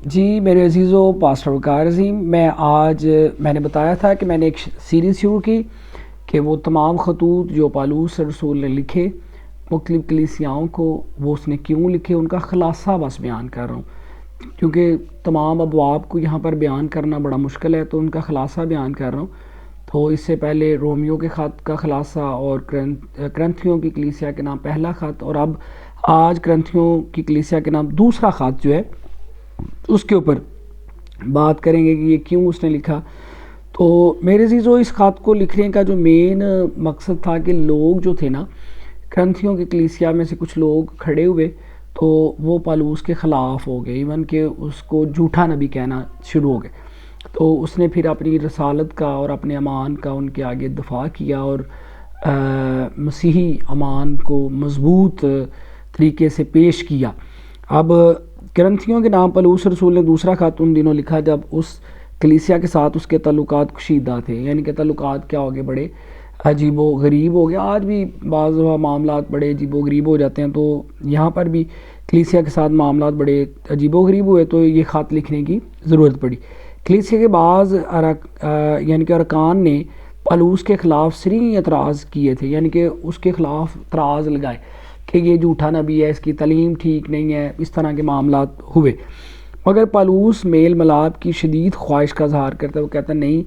جی میرے عزیزو، پاسٹر وقار عظیم، میں نے بتایا تھا کہ میں نے ایک سیریز شروع کی کہ وہ تمام خطوط جو پالوس رسول نے لکھے مختلف کلیسیاؤں کو، وہ اس نے کیوں لکھے، ان کا خلاصہ بس بیان کر رہا ہوں، کیونکہ تمام ابواب کو یہاں پر بیان کرنا بڑا مشکل ہے، تو ان کا خلاصہ بیان کر رہا ہوں۔ تو اس سے پہلے رومیو کے خط کا خلاصہ اور کرنتھیوں کی کلیسیا کے نام پہلا خط، اور اب آج کرنتھیوں کی کلیسیا کے نام دوسرا خط جو ہے اس کے اوپر بات کریں گے کہ یہ کیوں اس نے لکھا۔ تو میرے عزیزو، اس خط کو لکھنے کا جو مین مقصد تھا کہ لوگ جو تھے نا، کرنتھیوں کی کلیسیا میں سے کچھ لوگ کھڑے ہوئے تو وہ پالوس کے خلاف ہو گئے، ایون کہ اس کو جھوٹا نبی کہنا شروع ہو گئے۔ تو اس نے پھر اپنی رسالت کا اور اپنے امان کا ان کے آگے دفاع کیا، اور مسیحی امان کو مضبوط طریقے سے پیش کیا۔ اب کرنتھیوں کے نام پالوس رسول نے دوسرا خط ان دنوں لکھا جب اس کلیسیا کے ساتھ اس کے تعلقات کشیدہ تھے، یعنی کہ تعلقات کیا ہو گئے، بڑے عجیب و غریب ہو گیا۔ آج بھی بعض معاملات بڑے عجیب و غریب ہو جاتے ہیں، تو یہاں پر بھی کلیسیا کے ساتھ معاملات بڑے عجیب و غریب ہوئے، تو یہ خط لکھنے کی ضرورت پڑی۔ کلیسیا کے بعض یعنی کہ ارکان نے پالوس کے خلاف صریح اعتراض کیے تھے، یعنی کہ اس کے خلاف اعتراض لگائے کہ یہ جھوٹا نبی ہے، اس کی تعلیم ٹھیک نہیں ہے، اس طرح کے معاملات ہوئے۔ مگر پالوس میل ملاپ کی شدید خواہش کا اظہار کرتا ہے، وہ کہتا ہے نہیں،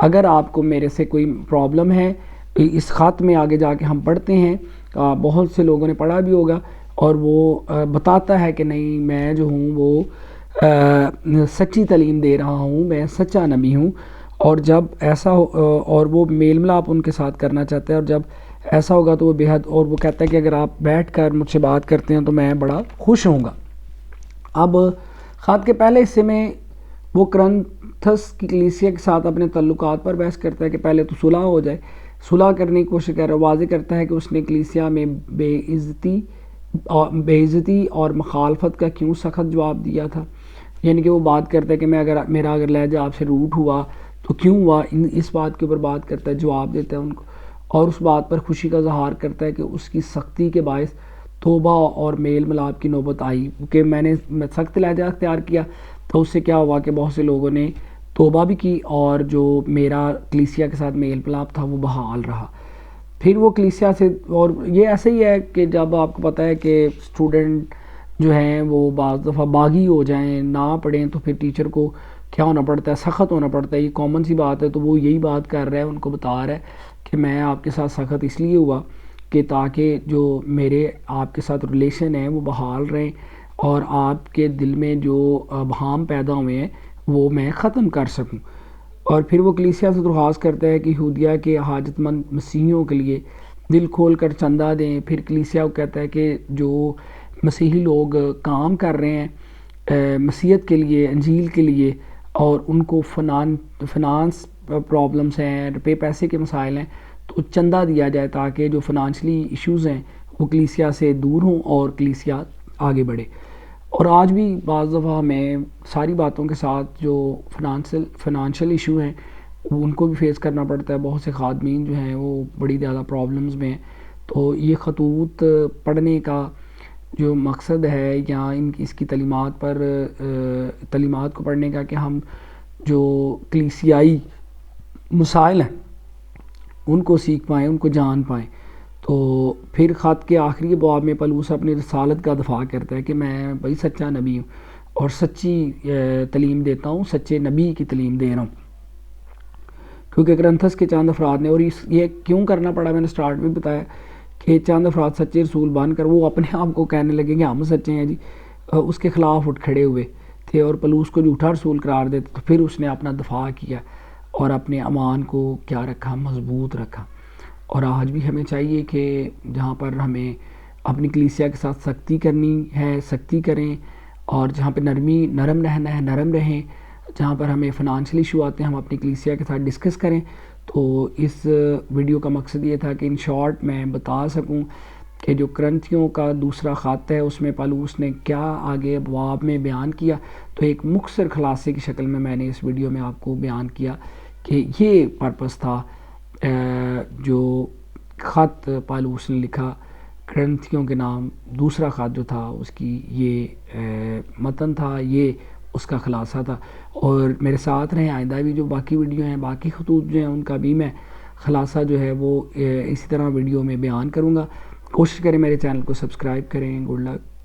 اگر آپ کو میرے سے کوئی پرابلم ہے، اس خط میں آگے جا کے ہم پڑھتے ہیں، بہت سے لوگوں نے پڑھا بھی ہوگا، اور وہ بتاتا ہے کہ نہیں، میں جو ہوں وہ سچی تعلیم دے رہا ہوں، میں سچا نبی ہوں، اور جب ایسا اور وہ میل ملاپ ان کے ساتھ کرنا چاہتا ہے، اور جب ایسا ہوگا تو وہ بےحد، اور وہ کہتا ہے کہ اگر آپ بیٹھ کر مجھ سے بات کرتے ہیں تو میں بڑا خوش ہوں گا۔ اب خط کے پہلے حصے میں وہ کرنتھس کی کلیسیا کے ساتھ اپنے تعلقات پر بحث کرتا ہے کہ پہلے تو صلح ہو جائے، صلح کرنے کی کوشش کر رہا ہے، واضح کرتا ہے کہ اس نے کلیسیا میں بے عزتی اور مخالفت کا کیوں سخت جواب دیا تھا، یعنی کہ وہ بات کرتا ہے کہ میرا اگر لہجہ آپ سے روٹ ہوا تو کیوں ہوا، اس بات کے اوپر بات کرتا ہے، جواب دیتا ہے ان کو، اور اس بات پر خوشی کا اظہار کرتا ہے کہ اس کی سختی کے باعث توبہ اور میل ملاپ کی نوبت آئی، کہ میں نے سخت لہجہ اختیار کیا تو اس سے کیا ہوا کہ بہت سے لوگوں نے توبہ بھی کی، اور جو میرا کلیسیا کے ساتھ میل ملاپ تھا وہ بحال رہا۔ پھر وہ کلیسیا سے، اور یہ ایسے ہی ہے کہ جب آپ کو پتہ ہے کہ اسٹوڈنٹ جو ہیں وہ بعض دفعہ باغی ہو جائیں، نہ پڑھیں، تو پھر ٹیچر کو کیا ہونا پڑتا ہے، سخت ہونا پڑتا ہے، یہ کامن سی بات ہے۔ تو وہ یہی بات کر رہا ہے، ان کو بتا رہا ہے کہ میں آپ کے ساتھ سخت اس لیے ہوا کہ تاکہ جو میرے آپ کے ساتھ ریلیشن ہیں وہ بحال رہیں، اور آپ کے دل میں جو ابہام پیدا ہوئے ہیں وہ میں ختم کر سکوں۔ اور پھر وہ کلیسیا سے درخواست کرتا ہے کہ یہودیہ کے حاجت مند مسیحیوں کے لیے دل کھول کر چندہ دیں۔ پھر کلیسیا کو کہتا ہے کہ جو مسیحی لوگ کام کر رہے ہیں مسیحیت کے لیے، انجیل کے لیے، اور ان کو فنانس پرابلمس ہیں، پیسے کے مسائل ہیں، تو چندہ دیا جائے تاکہ جو فنانشلی ایشوز ہیں وہ کلیسیا سے دور ہوں اور کلیسیا آگے بڑھے۔ اور آج بھی بعض دفعہ ہمیں ساری باتوں کے ساتھ جو فنانشل ایشو ہیں ان کو بھی فیس کرنا پڑتا ہے، بہت سے خادمین جو ہیں وہ بڑی زیادہ پرابلمز میں ہیں۔ تو یہ خطوط پڑھنے کا جو مقصد ہے، یا اس کی تعلیمات کو پڑھنے کا، کہ ہم جو کلیسیائی مسائل ہیں ان کو سیکھ پائیں، ان کو جان پائیں۔ تو پھر خط کے آخری ابواب میں پالوس اپنی رسالت کا دفاع کرتا ہے کہ میں بھائی سچا نبی ہوں اور سچی تعلیم دیتا ہوں، سچے نبی کی تعلیم دے رہا ہوں۔ کیونکہ کرنتھس کے چند افراد نے، اور یہ کیوں کرنا پڑا، میں نے سٹارٹ میں بتایا کہ چند افراد سچے رسول بن کر وہ اپنے آپ کو کہنے لگے کہ ہم سچے ہیں جی، اس کے خلاف اٹھ کھڑے ہوئے تھے اور پالوس کو جھوٹا رسول قرار دیتے، تو پھر اس نے اپنا دفاع کیا اور اپنے امان کو کیا رکھا، مضبوط رکھا۔ اور آج بھی ہمیں چاہیے کہ جہاں پر ہمیں اپنی کلیسیا کے ساتھ سختی کرنی ہے، سختی کریں، اور جہاں پہ نرم رہنا ہے نرم رہیں، جہاں پر ہمیں فنانشلی ایشو آتے ہیں ہم اپنی کلیسیا کے ساتھ ڈسکس کریں۔ تو اس ویڈیو کا مقصد یہ تھا کہ ان شارٹ میں بتا سکوں کہ جو کرنتھیوں کا دوسرا خط ہے اس میں پالوس نے کیا آگے ابواب میں بیان کیا، تو ایک مختصر خلاصے کی شکل میں نے اس ویڈیو میں آپ کو بیان کیا کہ یہ پرپس تھا جو خط پالوس نے لکھا کرنتھیوں کے نام، دوسرا خط جو تھا اس کی یہ متن تھا، یہ اس کا خلاصہ تھا. اور میرے ساتھ رہیں آئندہ بھی جو باقی ویڈیو ہیں باقی خطوط جو ہیں ان کا بھی میں خلاصہ جو ہے وہ اسی طرح ویڈیو میں بیان کروں گا. کوشش کریں میرے چینل کو سبسکرائب کریں. Good luck.